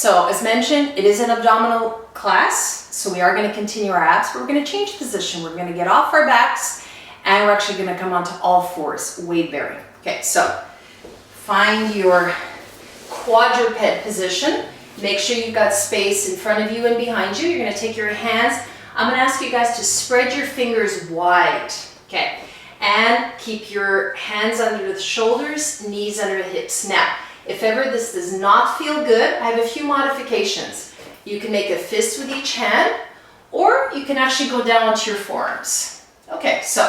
So as mentioned, it is an abdominal class, so we are going to continue our abs, but we're going to change position. We're going to get off our backs and we're actually going to come onto all fours, weight bearing. Okay, so find your quadruped position. Make sure you've got space in front of you and behind you. You're going to take your hands. I'm going to ask you guys to spread your fingers wide. Okay, and keep your hands under the shoulders, knees under the hips. Now, if ever this does not feel good, I have a few modifications. You can make a fist with each hand, or you can actually go down onto your forearms. Okay, so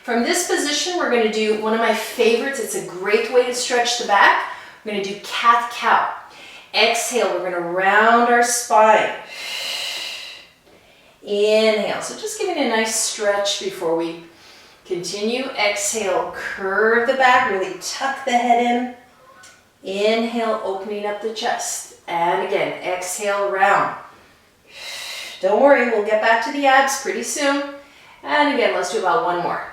from this position, we're going to do one of my favorites. It's a great way to stretch the back. We're going to do cat-cow. Exhale, we're going to round our spine. Inhale, so just giving a nice stretch before we continue. Exhale, curve the back, really tuck the head in. Inhale, opening up the chest. And again, exhale, round. Don't worry, we'll get back to the abs pretty soon. And again, let's do about one more.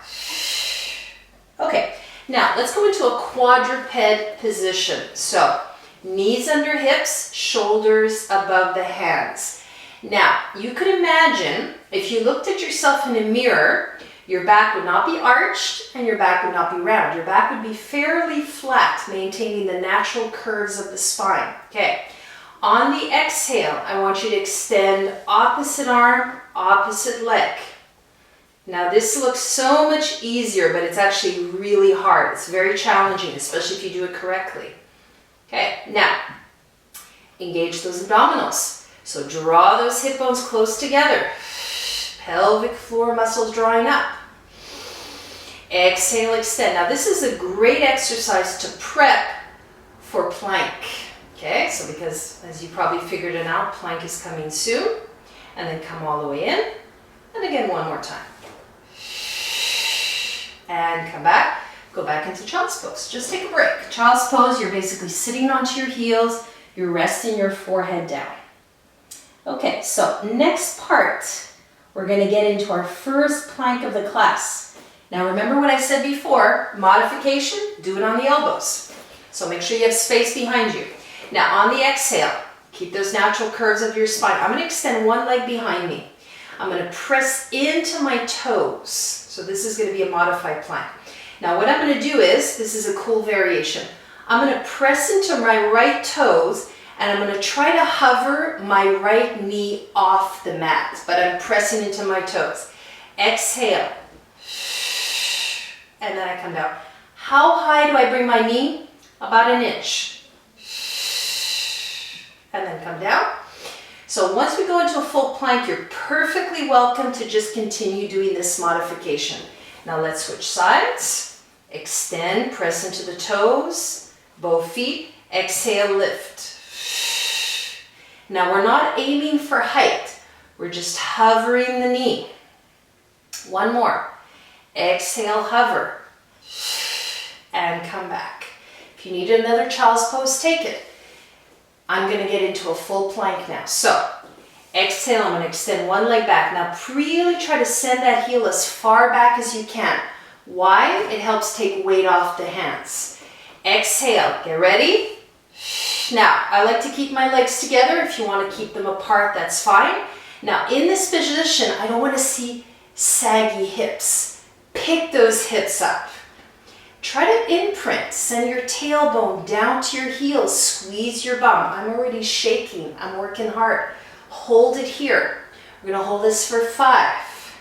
Okay, now let's go into a quadruped position. So, knees under hips, shoulders above the hands. Now, you could imagine if you looked at yourself in a mirror, your back would not be arched and your back would not be round. Your back would be fairly flat, maintaining the natural curves of the spine. Okay, on the exhale, I want you to extend opposite arm, opposite leg. Now this looks so much easier, but it's actually really hard. It's very challenging, especially if you do it correctly. Okay, now engage those abdominals. So draw those hip bones close together. Pelvic floor muscles drawing up. Exhale, extend. Now this is a great exercise to prep for plank. Okay, so because as you probably figured it out, plank is coming soon. And then come all the way in. And again, one more time. And come back. Go back into child's pose. Just take a break. Child's pose, you're basically sitting onto your heels. You're resting your forehead down. Okay, so next part, we're going to get into our first plank of the class. Now remember what I said before, modification, do it on the elbows. So make sure you have space behind you. Now on the exhale, keep those natural curves of your spine. I'm going to extend one leg behind me. I'm going to press into my toes. So this is going to be a modified plank. Now what I'm going to do is, this is a cool variation. I'm going to press into my right toes and I'm going to try to hover my right knee off the mat, but I'm pressing into my toes. Exhale. And then I come down. How high do I bring my knee? About an inch. And then come down. So once we go into a full plank, you're perfectly welcome to just continue doing this modification. Now let's switch sides. Extend, press into the toes, both feet. Exhale, lift. Now we're not aiming for height. We're just hovering the knee. One more. Exhale, hover. And come back. If you need another child's pose, take it. I'm going to get into a full plank now. So, exhale, I'm going to extend one leg back. Now, really try to send that heel as far back as you can. Why? It helps take weight off the hands. Exhale, get ready. Now, I like to keep my legs together. If you want to keep them apart, that's fine. Now, in this position, I don't want to see saggy hips. Pick those hips up. Try to imprint. Send your tailbone down to your heels. Squeeze your bum. I'm already shaking. I'm working hard. Hold it here. We're going to hold this for 5,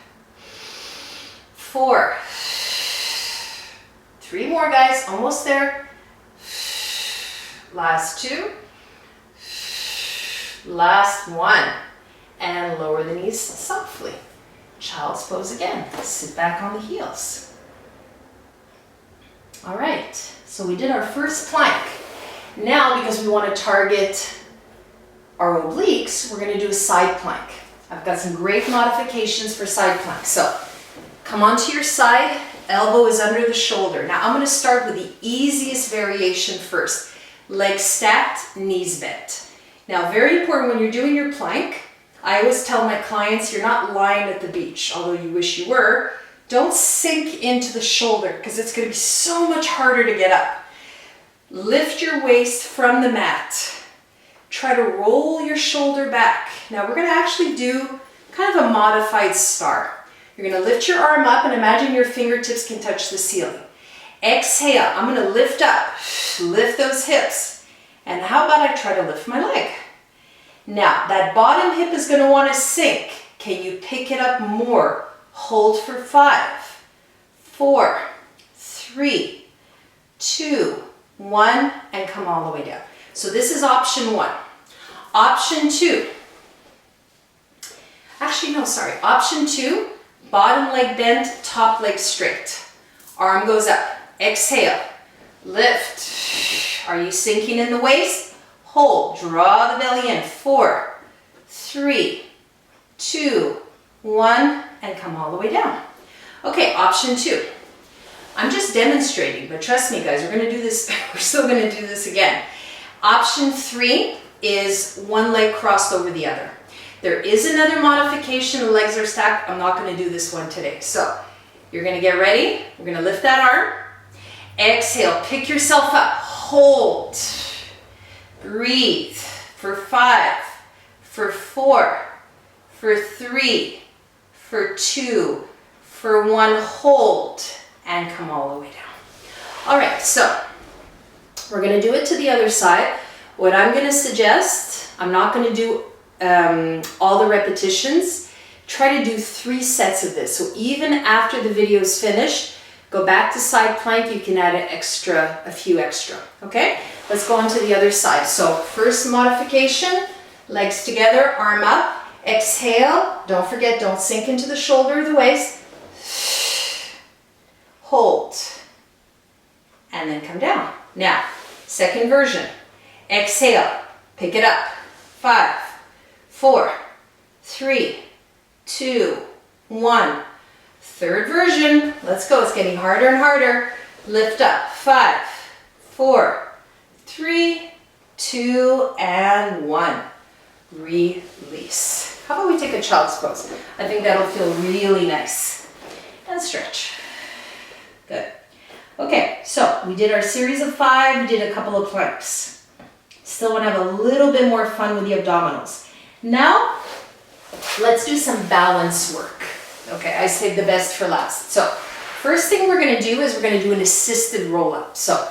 4, 3 more, guys. Almost there. Last 2. Last 1. And lower the knees softly. Child's pose again. Sit back on the heels. All right, so we did our first plank. Now, because we want to target our obliques, we're going to do a side plank. I've got some great modifications for side plank. So come onto your side, elbow is under the shoulder. Now I'm going to start with the easiest variation first. Legs stacked, knees bent. Now very important when you're doing your plank, I always tell my clients you're not lying at the beach, although you wish you were. Don't sink into the shoulder because it's going to be so much harder to get up. Lift your waist from the mat. try to roll your shoulder back. Now we're gonna actually do kind of a modified star. You're gonna lift your arm up and imagine your fingertips can touch the ceiling. Exhale, I'm gonna lift up, lift those hips. And how about I try to lift my leg? Now, that bottom hip is gonna wanna sink. Can you pick it up more? Hold for 5, 4, 3, 2, 1, and come all the way down. So this is option 1. Option 2. Actually, no, sorry. Option 2, bottom leg bent, top leg straight. Arm goes up. Exhale. Lift. Are you sinking in the waist? Hold. Draw the belly in. 4, 3, 2, 1, and come all the way down. Okay, option 2. I'm just demonstrating, but trust me guys, we're gonna do this, we're still gonna do this again. Option 3 is one leg crossed over the other. There is another modification, the legs are stacked. I'm not gonna do this one today. So you're gonna get ready. We're gonna lift that arm. Exhale, pick yourself up, hold. Breathe for 5, for 4, for 3, for 2, for 1, hold, and come all the way down. All right, so we're gonna do it to the other side. What I'm gonna suggest, I'm not gonna do all the repetitions. Try to do 3 sets of this. So even after the video is finished, go back to side plank, you can add a few extra, okay? Let's go on to the other side. So first modification, legs together, arm up, exhale. Don't forget, don't sink into the shoulder or the waist. Hold, and then come down. Now, second version, exhale, pick it up, 5, 4, 3, 2, 1. Third version, let's go, it's getting harder and harder. Lift up, 5, 4, 3, 2, and 1. Release. How about we take a child's pose? I think that'll feel really nice. And stretch. Good. Okay, so we did our series of 5, we did a couple of planks. Still want to have a little bit more fun with the abdominals. Now, let's do some balance work. Okay, I saved the best for last. So, first thing we're going to do is we're going to do an assisted roll-up. So,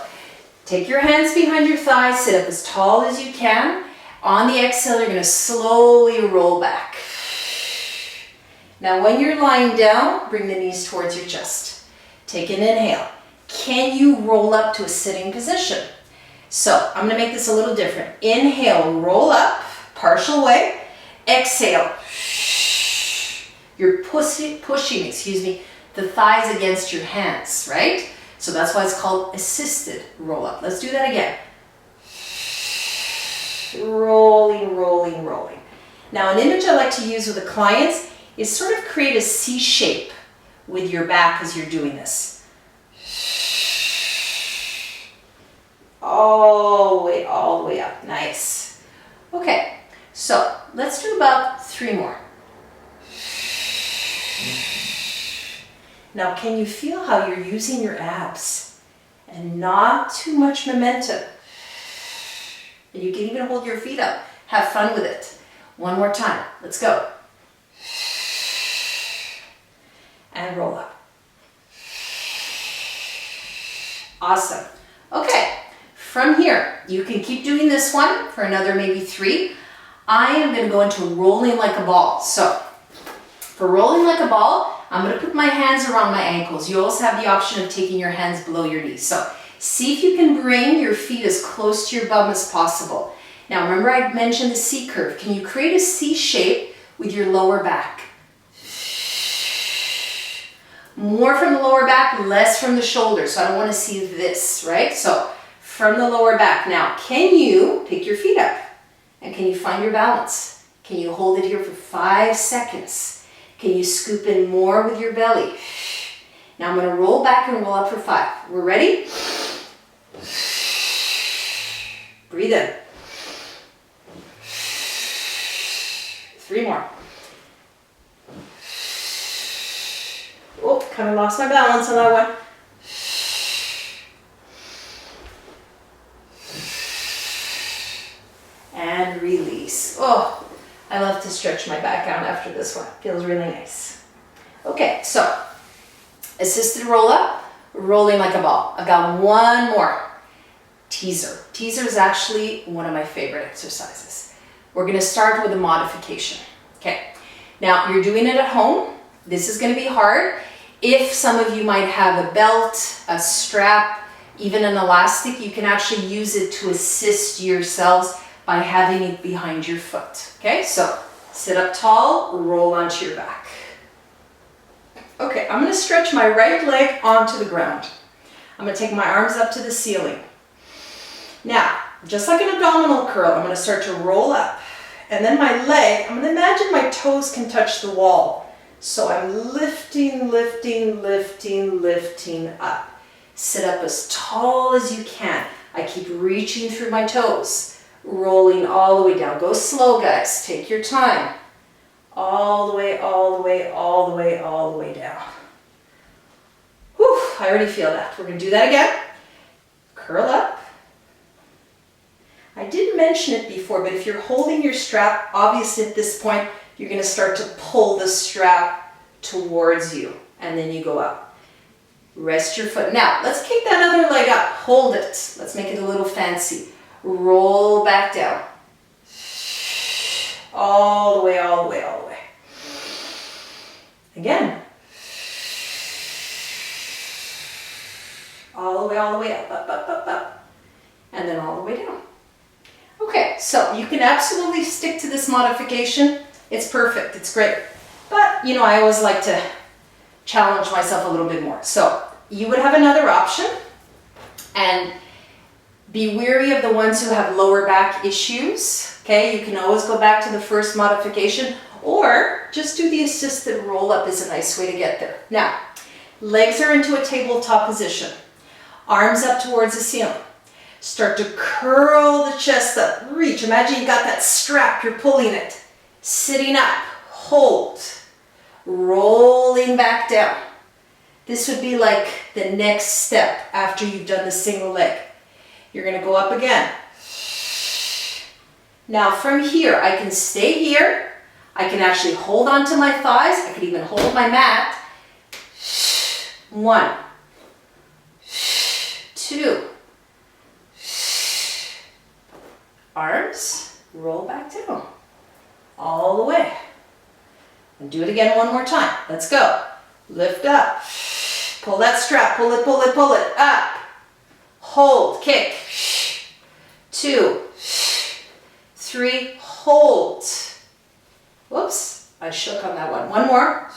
take your hands behind your thighs, sit up as tall as you can. On the exhale, you're going to slowly roll back. Now, when you're lying down, bring the knees towards your chest. Take an inhale. Can you roll up to a sitting position? So, I'm going to make this a little different. Inhale, roll up, partial way. Exhale. You're pushing, the thighs against your hands, right? So that's why it's called assisted roll up. Let's do that again. Rolling, rolling, rolling. Now an image I like to use with the clients is sort of create a C shape with your back as you're doing this. All the way up. Nice. Okay, so let's do about 3 more. Now, can you feel how you're using your abs and not too much momentum? And you can even hold your feet up. Have fun with it. One more time. Let's go. And roll up. Awesome. Okay. From here, you can keep doing this one for another maybe 3. I am going to go into rolling like a ball. So, for rolling like a ball, I'm going to put my hands around my ankles. You also have the option of taking your hands below your knees. So see if you can bring your feet as close to your bum as possible. Now remember I mentioned the C curve. Can you create a C shape with your lower back? More from the lower back, less from the shoulder. So I don't want to see this, right? So from the lower back. Now, can you pick your feet up? And can you find your balance? Can you hold it here for 5 seconds? Can you scoop in more with your belly? Now I'm going to roll back and roll up for 5. We're ready? Breathe in. 3 more. Oh, kind of lost my balance on that one. And Oh, I love to stretch my back out after this one. Feels really nice. Okay, so assisted roll up, rolling like a ball. I've got one more. Teaser. Teaser is actually one of my favorite exercises. We're going to start with a modification. Okay, now you're doing it at home. This is going to be hard. If some of you might have a belt, a strap, even an elastic, you can actually use it to assist yourselves by having it behind your foot. Okay, so sit up tall, roll onto your back. Okay, I'm going to stretch my right leg onto the ground. I'm going to take my arms up to the ceiling. Now, just like an abdominal curl, I'm going to start to roll up. And then my leg, I'm going to imagine my toes can touch the wall. So I'm lifting, lifting, lifting, lifting up. Sit up as tall as you can. I keep reaching through my toes, rolling all the way down. Go slow, guys. Take your time. All the way, all the way, all the way, all the way down. Whew, I already feel that. We're going to do that again. Curl up. I did mention it before, but if you're holding your strap, obviously at this point, you're going to start to pull the strap towards you, and then you go up. Rest your foot. Now, let's kick that other leg up. Hold it. Let's make it a little fancy. Roll back down. All the way, all the way, all the way. Again. All the way, up, up, up, up, up. And then all the way down. Okay, so you can absolutely stick to this modification. It's perfect, it's great. But, you know, I always like to challenge myself a little bit more. So you would have another option, and be wary of the ones who have lower back issues. Okay, you can always go back to the first modification, or just do the assisted roll up is a nice way to get there. Now, legs are into a tabletop position. Arms up towards the ceiling. Start to curl the chest up. Reach. Imagine you got that strap. You're pulling it. Sitting up. Hold. Rolling back down. This would be like the next step after you've done the single leg. You're going to go up again. Now from here, I can stay here. I can actually hold onto my thighs. I can even hold my mat. 1, 2. Arms, roll back down, all the way. And do it again one more time. Let's go. Lift up, pull that strap, pull it, pull it, pull it, up. Hold, kick. 2, 3, hold. Whoops, I shook on that one. One more.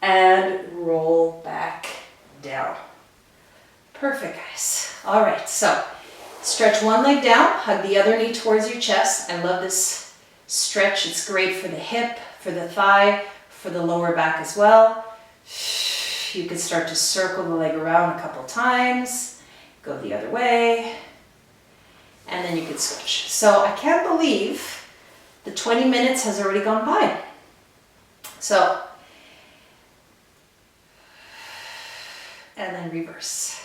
And roll back down. Perfect, guys. All right, so stretch one leg down, hug the other knee towards your chest. I love this stretch. It's great for the hip, for the thigh, for the lower back as well. You can start to circle the leg around a couple times, go the other way, and then you can switch. So I can't believe the 20 minutes has already gone by. So, and then reverse.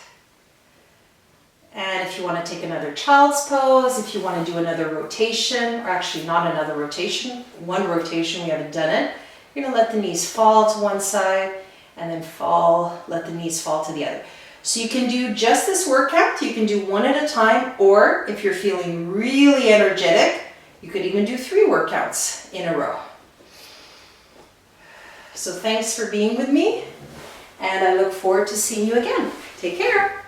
And if you want to take another child's pose, if you want to do another rotation, or actually not another rotation, one rotation, we haven't done it, you're going to let the knees fall to one side and then fall, let the knees fall to the other. So you can do just this workout, you can do one at a time, or if you're feeling really energetic, you could even do 3 workouts in a row. So thanks for being with me, and I look forward to seeing you again. Take care.